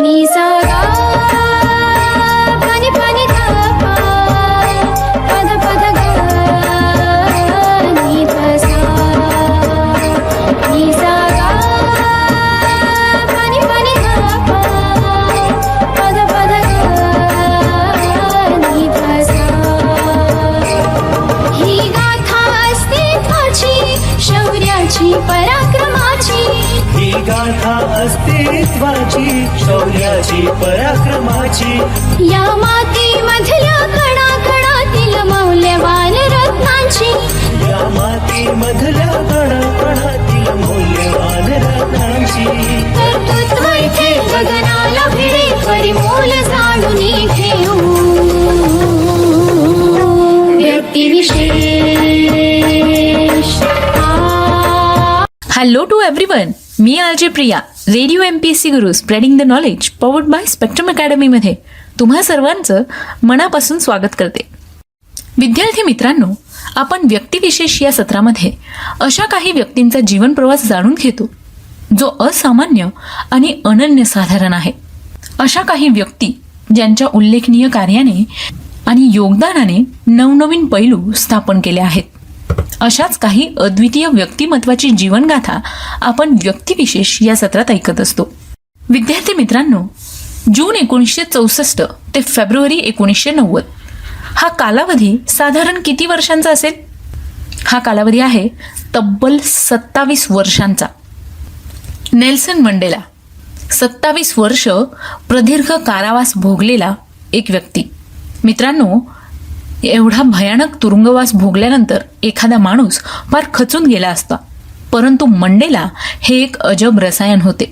नि सा गा पनि पनि धा पा पद पद गा नि ध सा नि सा गा पनि पनि धा पा पद पद गा नि ध सा ही गाथा अस्तित्वाची शौर्याची पराक्रमाची ही गाथा अस्तित्वाची शौर्याची पराक्रमाची या मातीमधल्या कणाकणातील मौल्यवान रत्नांची या मातीमधल्या कणाकणातील मौल्यवान रत्नांची कर्तृत्व इथे गगनाला भिडे परिमोल जाणून घेऊ व्यक्तिविशेष हॅलो टू एव्हरीवन, मी RJ Priya, radio MPSC Guru spreading the knowledge powered by Spectrum अकॅडमीमध्ये तुम्हा सर्वांचं मनापासून स्वागत करते. विद्यार्थी मित्रांनो, आपण व्यक्तिविशेष या सत्रामध्ये अशा काही व्यक्तींचा जीवन प्रवास जाणून घेतो जो असामान्य आणि अनन्यसाधारण आहे. अशा काही व्यक्ती ज्यांच्या उल्लेखनीय कार्याने आणि योगदानाने नवनवीन पैलू स्थापन केले आहेत. अशाच काही अद्वितीय व्यक्तिमत्वाची जीवनगाथा आपण व्यक्तिविशेष या सत्रात ऐकत असतो. विद्यार्थी मित्रांनो, जून 1964 ते फेब्रुवारी 1990 हा कालावधी साधारण किती वर्षांचा असेल? हा कालावधी आहे तब्बल 27 वर्षांचा. नेल्सन मंडेला 27 वर्ष प्रदीर्घ कारावास भोगलेला एक व्यक्ती. मित्रांनो, एवढा भयानक तुरुंगवास भोगल्यानंतर एखादा माणूस फार खचून गेला असता, परंतु मंडेला हे एक अजब रसायन होते.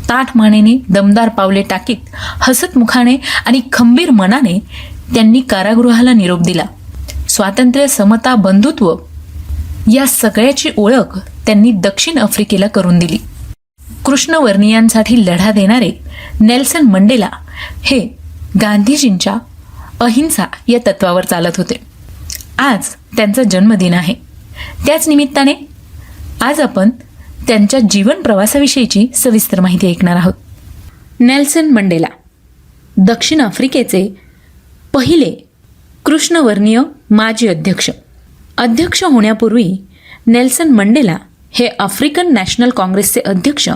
ताठ मानेने दमदार पावले टाकीत हसत मुखाने आणि खंबीर मनाने त्यांनी कारागृहाला निरोप दिला. स्वातंत्र्य, समता, बंधुत्व या सगळ्याची ओळख त्यांनी दक्षिण आफ्रिकेला करून दिली. कृष्णवर्णीयांसाठी लढा देणारे नेल्सन मंडेला हे गांधीजींच्या अहिंसा या तत्वावर चालत होते. आज त्यांचा जन्मदिन आहे. त्याच निमित्ताने आज आपण त्यांच्या जीवन प्रवासाविषयीची सविस्तर माहिती ऐकणार आहोत. नेल्सन मंडेला दक्षिण आफ्रिकेचे पहिले कृष्णवर्णीय माजी अध्यक्ष होण्यापूर्वी नेल्सन मंडेला हे आफ्रिकन नॅशनल काँग्रेसचे अध्यक्ष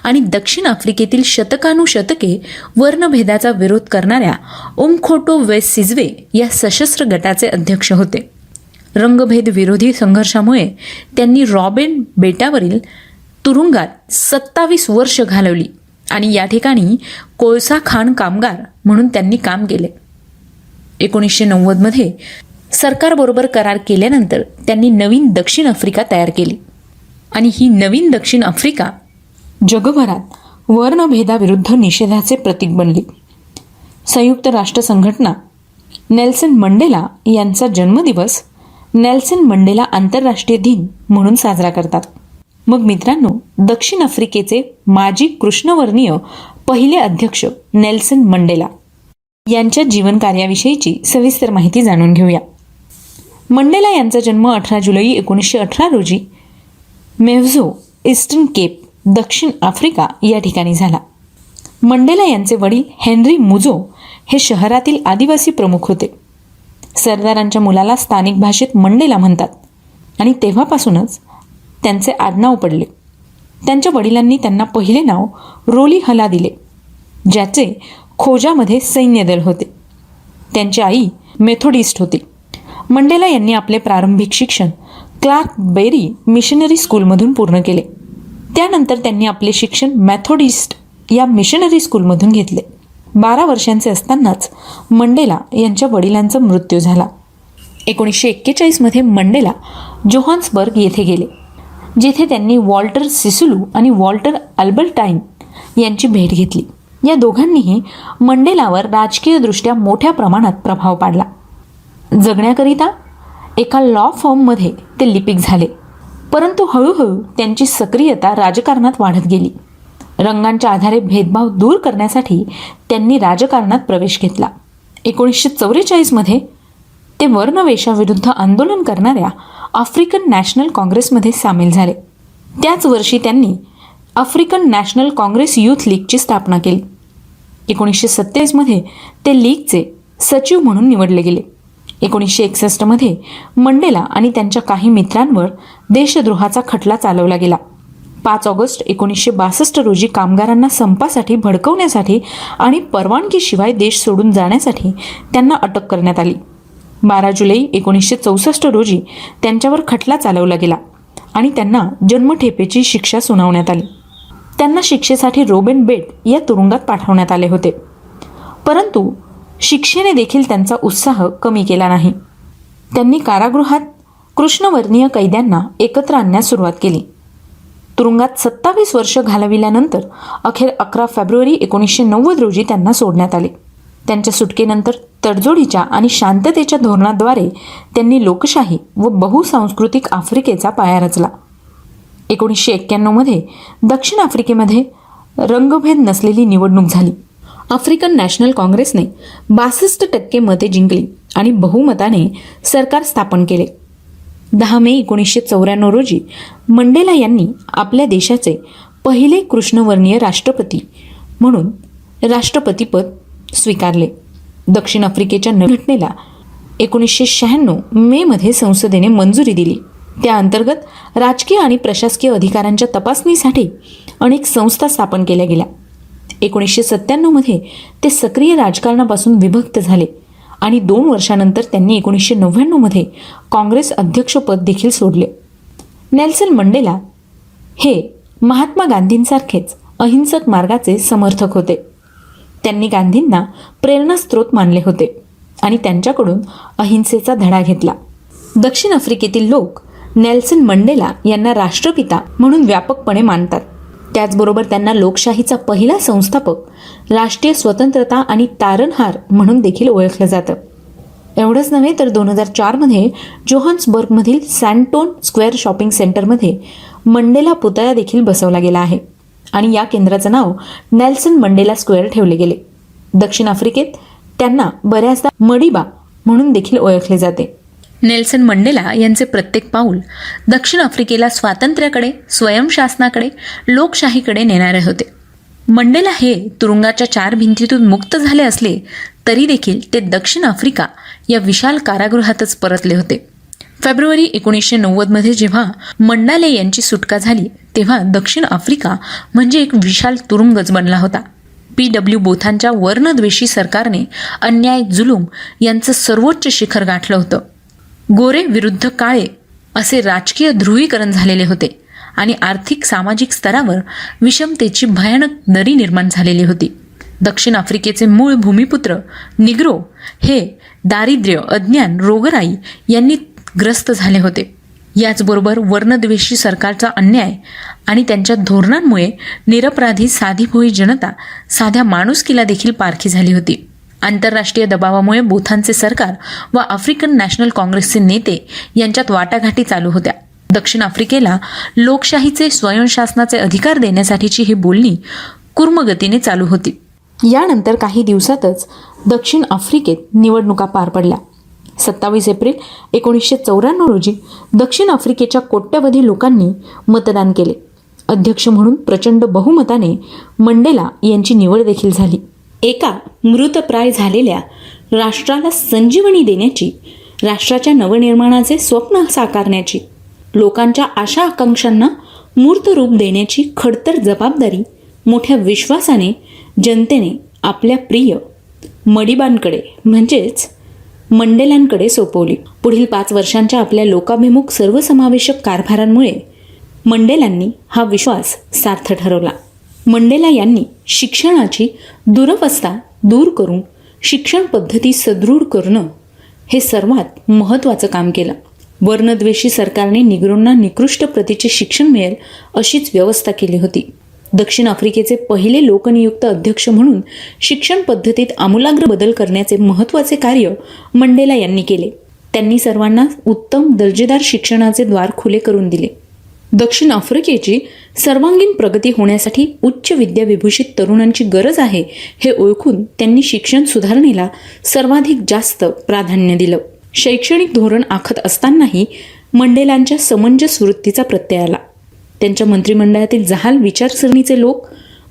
आणि दक्षिण आफ्रिकेतील शतकानुशतके वर्णभेदाचा विरोध करणाऱ्या उमखोटो वे सिझवे या सशस्त्र गटाचे अध्यक्ष होते. रंगभेद विरोधी संघर्षामुळे त्यांनी रॉबेन बेटावरील तुरुंगात 27 वर्ष घालवली आणि या ठिकाणी कोळसा खाण कामगार म्हणून त्यांनी काम केले. 1990 मध्ये सरकारबरोबर करार केल्यानंतर त्यांनी नवीन दक्षिण आफ्रिका तयार केली आणि ही नवीन दक्षिण आफ्रिका जगभरात वर्णभेदाविरुद्ध निषेधाचे प्रतीक बनली. संयुक्त राष्ट्र संघटना नेल्सन मंडेला यांचा जन्मदिवस नेल्सन मंडेला आंतरराष्ट्रीय दिन म्हणून साजरा करतात. मग मित्रांनो, दक्षिण आफ्रिकेचे माजी कृष्णवर्णीय पहिले अध्यक्ष नेल्सन मंडेला यांच्या जीवनकार्याविषयीची सविस्तर माहिती जाणून घेऊया. मंडेला यांचा जन्म 18 जुलै 1918 रोजी मेव्हझो, ईस्टर्न केप, दक्षिण आफ्रिका या ठिकाणी झाला. मंडेला यांचे वडील हेनरी मुझो हे शहरातील आदिवासी प्रमुख होते. सरदारांच्या मुलाला स्थानिक भाषेत मंडेला म्हणतात आणि तेव्हापासूनच त्यांचे आडनाव पडले. त्यांच्या वडिलांनी त्यांना पहिले नाव रोली हला दिले, ज्याचे खोजामध्ये सैन्यदल होते. त्यांची आई मेथोडिस्ट होती. मंडेला यांनी आपले प्रारंभिक शिक्षण क्लार्क बेरी मिशनरी स्कूलमधून पूर्ण केले. त्यानंतर त्यांनी आपले शिक्षण मेथोडिस्ट या मिशनरी स्कूलमधून घेतले. 12 वर्षांचे असतानाच मंडेला यांच्या वडिलांचा मृत्यू झाला. 1941 मध्ये मंडेला जोहान्सबर्ग येथे गेले, जेथे त्यांनी वॉल्टर सिसुलू आणि वॉल्टर अल्बर्टाईन यांची भेट घेतली. या दोघांनीही मंडेलावर राजकीयदृष्ट्या मोठ्या प्रमाणात प्रभाव पाडला. जगण्याकरिता एका लॉ फर्ममध्ये ते लिपिक झाले, परंतु हळूहळू त्यांची सक्रियता राजकारणात वाढत गेली. रंगांच्या आधारे भेदभाव दूर करण्यासाठी त्यांनी राजकारणात प्रवेश घेतला. 1944 मध्ये ते वर्णवेशाविरुद्ध आंदोलन करणाऱ्या आफ्रिकन नॅशनल काँग्रेसमध्ये सामील झाले. त्याच वर्षी त्यांनी आफ्रिकन नॅशनल काँग्रेस यूथ लीगची स्थापना केली. 1927 ते लीगचे सचिव म्हणून निवडले गेले. 1961 मंडेला आणि त्यांच्या काही मित्रांवर देशद्रोहाचा खटला चालवला गेला. 5 ऑगस्ट 1962 रोजी कामगारांना संपासाठी भडकवण्यासाठी आणि परवानगीशिवाय देश सोडून जाण्यासाठी त्यांना अटक करण्यात आली. 12 जुलै 1964 रोजी त्यांच्यावर खटला चालवला गेला आणि त्यांना जन्मठेपेची शिक्षा सुनावण्यात आली. त्यांना शिक्षेसाठी रोबेनबेट या तुरुंगात पाठवण्यात आले होते. परंतु शिक्षेने देखील त्यांचा उत्साह कमी केला नाही. त्यांनी कारागृहात कृष्णवर्णीय कैद्यांना एकत्र आणण्यास सुरुवात केली. तुरुंगात 27 वर्ष घालविल्यानंतर अखेर 11 फेब्रुवारी 1990 रोजी त्यांना सोडण्यात आले. त्यांच्या सुटकेनंतर तडजोडीच्या आणि शांततेच्या धोरणाद्वारे त्यांनी लोकशाही व बहुसांस्कृतिक आफ्रिकेचा पाया रचला. 1991 दक्षिण आफ्रिकेमध्ये रंगभेद नसलेली निवडणूक झाली. आफ्रिकन नॅशनल काँग्रेसने 62% मते जिंकली आणि बहुमताने सरकार स्थापन केले. 10 मे 1994 रोजी मंडेला यांनी आपल्या देशाचे पहिले कृष्णवर्णीय राष्ट्रपती म्हणून राष्ट्रपतीपद स्वीकारले. दक्षिण आफ्रिकेच्या घटनेला 1996 मेमध्ये संसदेने मंजुरी दिली. त्या अंतर्गत राजकीय आणि प्रशासकीय अधिकारांच्या तपासणीसाठी अनेक संस्था स्थापन केल्या गेल्या. 1997 ते सक्रिय राजकारणापासून विभक्त झाले आणि 2 वर्षानंतर त्यांनी 1999 काँग्रेस अध्यक्षपद देखील सोडले. नेल्सन मंडेला हे महात्मा गांधींसारखेच अहिंसक मार्गाचे समर्थक होते. त्यांनी गांधींना प्रेरणास्त्रोत मानले होते आणि त्यांच्याकडून अहिंसेचा धडा घेतला. दक्षिण आफ्रिकेतील लोक नेल्सन मंडेला यांना राष्ट्रपिता म्हणून व्यापकपणे मानतात. त्याचबरोबर त्यांना लोकशाहीचा पहिला संस्थापक, राष्ट्रीय स्वतंत्रता आणि तारणहार म्हणून देखील ओळखलं जातं. एवढंच नव्हे तर 2004 जोहान्सबर्गमधील सॅन्टोन स्क्वेअर शॉपिंग सेंटरमध्ये मंडेला पुतळा देखील बसवला गेला आहे आणि या केंद्राचं नाव नेल्सन मंडेला स्क्वेअर ठेवले गेले. दक्षिण आफ्रिकेत त्यांना बऱ्याचदा मडिबा म्हणून देखील ओळखले जाते. नेल्सन मंडेला यांचे प्रत्येक पाऊल दक्षिण आफ्रिकेला स्वातंत्र्याकडे, स्वयंशासनाकडे, लोकशाहीकडे नेणारे होते. मंडेला हे तुरुंगाच्या 4 भिंतीतून मुक्त झाले असले तरी देखील ते दक्षिण आफ्रिका या विशाल कारागृहातच परतले होते. फेब्रुवारी 1990 जेव्हा मंडाले यांची सुटका झाली तेव्हा दक्षिण आफ्रिका म्हणजे एक विशाल तुरुंगच बनला होता. PW बोथांच्या वर्णद्वेषी सरकारने अन्याय, जुलूम यांचं सर्वोच्च शिखर गाठलं होतं. गोरे विरुद्ध काळे असे राजकीय ध्रुवीकरण झालेले होते आणि आर्थिक सामाजिक स्तरावर विषमतेची भयानक दरी निर्माण झालेली होती. दक्षिण आफ्रिकेचे मूळ भूमिपुत्र निग्रो हे दारिद्र्य, अज्ञान, रोगराई यांनी ग्रस्त झाले होते. याचबरोबर वर्णद्वेषी सरकारचा अन्याय आणि त्यांच्या धोरणांमुळे निरपराधी साधीभोळी जनता साध्या माणुसकीला देखील पारखी झाली होती. आंतरराष्ट्रीय दबावामुळे बोथांचे सरकार व आफ्रिकन नॅशनल काँग्रेसचे नेते यांच्यात वाटाघाटी चालू होत्या. दक्षिण आफ्रिकेला लोकशाहीचे, स्वयंशासनाचे अधिकार देण्यासाठीची ही बोलणी कुर्मगतीने चालू होती. यानंतर काही दिवसातच दक्षिण आफ्रिकेत निवडणुका पार पडल्या. 27 एप्रिल 1994 रोजी दक्षिण आफ्रिकेच्या कोट्यवधी लोकांनी मतदान केले. अध्यक्ष म्हणून प्रचंड बहुमताने मंडेला यांची निवड देखील झाली. एका मृतप्राय झालेल्या राष्ट्राला संजीवनी देण्याची, राष्ट्राच्या नवनिर्माणाचे स्वप्न साकारण्याची, लोकांच्या आशा आकांक्षांना मूर्त रूप देण्याची खडतर जबाबदारी मोठ्या विश्वासाने जनतेने आपल्या प्रिय मडिबांकडे म्हणजेच मंडेलांकडे सोपवली. पुढील 5 वर्षांच्या आपल्या लोकाभिमुख सर्वसमावेशक कारभारांमुळे मंडेलांनी हा विश्वास सार्थ ठरवला. मंडेला यांनी शिक्षणाची दुरवस्था दूर करून शिक्षण पद्धती सदृढ करणं हे सर्वात महत्त्वाचं काम केलं. वर्णद्वेषी सरकारने निग्रोंना निकृष्ट प्रतीचे शिक्षण मिळेल अशीच व्यवस्था केली होती. दक्षिण आफ्रिकेचे पहिले लोकनियुक्त अध्यक्ष म्हणून शिक्षण पद्धतीत आमूलाग्र बदल करण्याचे महत्त्वाचे कार्य मंडेला यांनी केले. त्यांनी सर्वांना उत्तम दर्जेदार शिक्षणाचे द्वार खुले करून दिले. दक्षिण आफ्रिकेची सर्वांगीण प्रगती होण्यासाठी उच्च विद्याविभूषित तरुणांची गरज आहे हे ओळखून त्यांनी शिक्षण सुधारणेला सर्वाधिक जास्त प्राधान्य दिलं. शैक्षणिक धोरण आखत असतानाही मंडेलांच्या समंजस वृत्तीचा प्रत्यय आला. त्यांच्या मंत्रिमंडळातील जहाल विचारसरणीचे लोक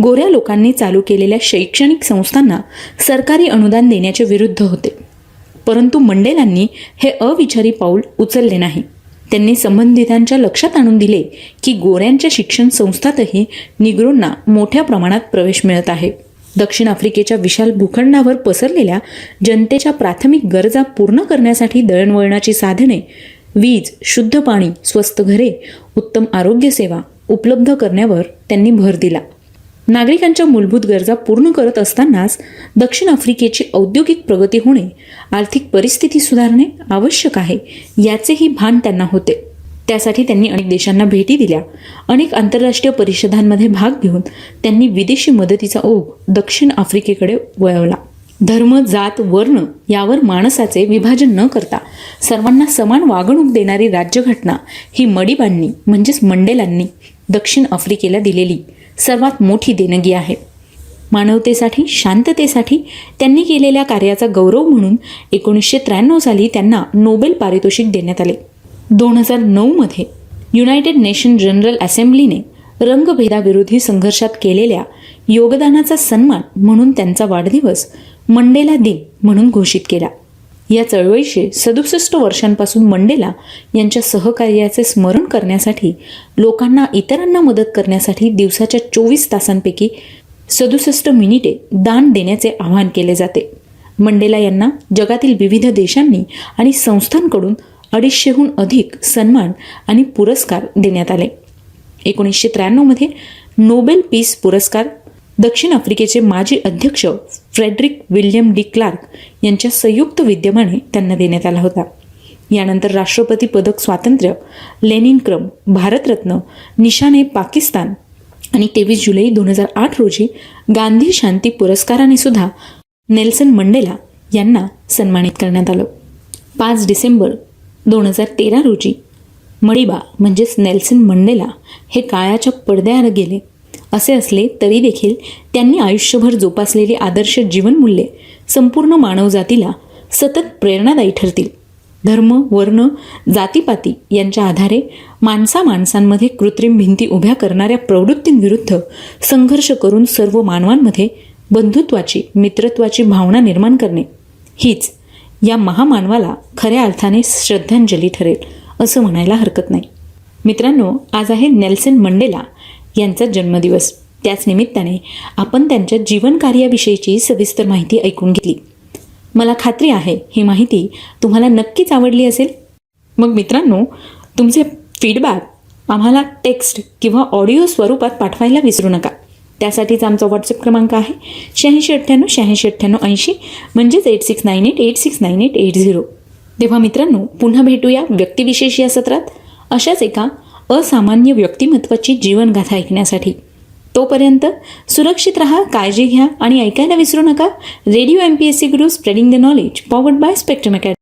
गोऱ्या लोकांनी चालू केलेल्या शैक्षणिक संस्थांना सरकारी अनुदान देण्याच्या विरुद्ध होते. परंतु मंडेलांनी हे अविचारी पाऊल उचलले नाही. त्यांनी संबंधितांच्या लक्षात आणून दिले की गोऱ्यांच्या शिक्षण संस्थांतही निग्रोंना मोठ्या प्रमाणात प्रवेश मिळत आहे. दक्षिण आफ्रिकेच्या विशाल भूखंडावर पसरलेल्या जनतेच्या प्राथमिक गरजा पूर्ण करण्यासाठी दळणवळणाची साधने, वीज, शुद्ध पाणी, स्वस्त घरे, उत्तम आरोग्य सेवा उपलब्ध करण्यावर त्यांनी भर दिला. नागरिकांच्या मूलभूत गरजा पूर्ण करत असतानाच दक्षिण आफ्रिकेची औद्योगिक प्रगती होणे, आर्थिक परिस्थिती सुधारणे आवश्यक आहे याचेही भान त्यांना होते. त्यासाठी त्यांनी अनेक देशांना भेटी दिल्या. अनेक आंतरराष्ट्रीय परिषदांमध्ये भाग घेऊन त्यांनी विदेशी मदतीचा ओघ दक्षिण आफ्रिकेकडे वळवला. धर्म, जात, वर्ण यावर माणसाचे विभाजन न करता सर्वांना समान वागणूक देणारी राज्यघटना ही मडिबांनी म्हणजेच मंडेलांनी दक्षिण आफ्रिकेला दिलेली सर्वात मोठी देणगी आहे. मानवतेसाठी, शांततेसाठी त्यांनी केलेल्या कार्याचा गौरव म्हणून 1993 साली त्यांना नोबेल पारितोषिक देण्यात आले. 2009 मध्ये युनायटेड नेशन जनरल असेंब्लीने रंगभेदाविरोधी संघर्षात केलेल्या योगदानाचा सन्मान म्हणून त्यांचा वाढदिवस मंडेला दिन म्हणून घोषित केला. या चळवळीचे 67 वर्षांपासून मंडेला यांच्या सहकार्याचे स्मरण करण्यासाठी लोकांना इतरांना मदत करण्यासाठी दिवसाच्या 24 तासांपैकी 67 मिनिटे दान देण्याचे आवाहन केले जाते. मंडेला यांना जगातील विविध देशांनी आणि संस्थांकडून 250हून अधिक सन्मान आणि पुरस्कार देण्यात आले. 1993 मध्ये नोबेल पीस पुरस्कार दक्षिण आफ्रिकेचे माजी अध्यक्ष फ्रेडरिक विल्यम डी क्लार्क यांच्या संयुक्त विद्यमाने त्यांना देण्यात आला होता. यानंतर राष्ट्रपती पदक, स्वातंत्र्य, लेनिन क्रम, भारतरत्न, निशाने पाकिस्तान आणि 23 जुलै 2008 रोजी गांधी शांती पुरस्काराने सुद्धा नेल्सन मंडेला यांना सन्मानित करण्यात आलं. 5 डिसेंबर 2013 रोजी मडिबा म्हणजेच नेल्सन मंडेला हे काळाच्या पडद्याआड गेले. असे असले तरी देखील त्यांनी आयुष्यभर जोपासलेली आदर्श जीवनमूल्ये संपूर्ण मानवजातीला सतत प्रेरणादायी ठरतील. धर्म, वर्ण, जातीपाती यांच्या आधारे माणसांमध्ये कृत्रिम भिंती उभ्या करणाऱ्या प्रवृत्तींविरुद्ध संघर्ष करून सर्व मानवांमध्ये बंधुत्वाची, मित्रत्वाची भावना निर्माण करणे हीच या महामानवाला खऱ्या अर्थाने श्रद्धांजली ठरेल असं म्हणायला हरकत नाही. मित्रांनो, आज आहे नेल्सन मंडेला यांचा जन्मदिवस. त्याच निमित्ताने आपण त्यांच्या जीवनकार्याविषयीची सविस्तर माहिती ऐकून घेतली. मला खात्री आहे ही माहिती तुम्हाला नक्कीच आवडली असेल. मग मित्रांनो, तुमचे फीडबॅक आम्हाला टेक्स्ट किंवा ऑडिओ स्वरूपात पाठवायला विसरू नका. त्यासाठीच आमचा व्हॉट्सअप क्रमांक आहे 8698 म्हणजेच 8698869880. तेव्हा मित्रांनो, पुन्हा भेटूया व्यक्तिविशेष या सत्रात अशाच एका असामान्य व्यक्तिमत्वाची जीवनगाथा ऐकण्यासाठी. तोपर्यंत सुरक्षित राहा, काळजी घ्या आणि ऐकायला विसरू नका radio MPSC Guru, spreading the knowledge, powered by spectrum academy.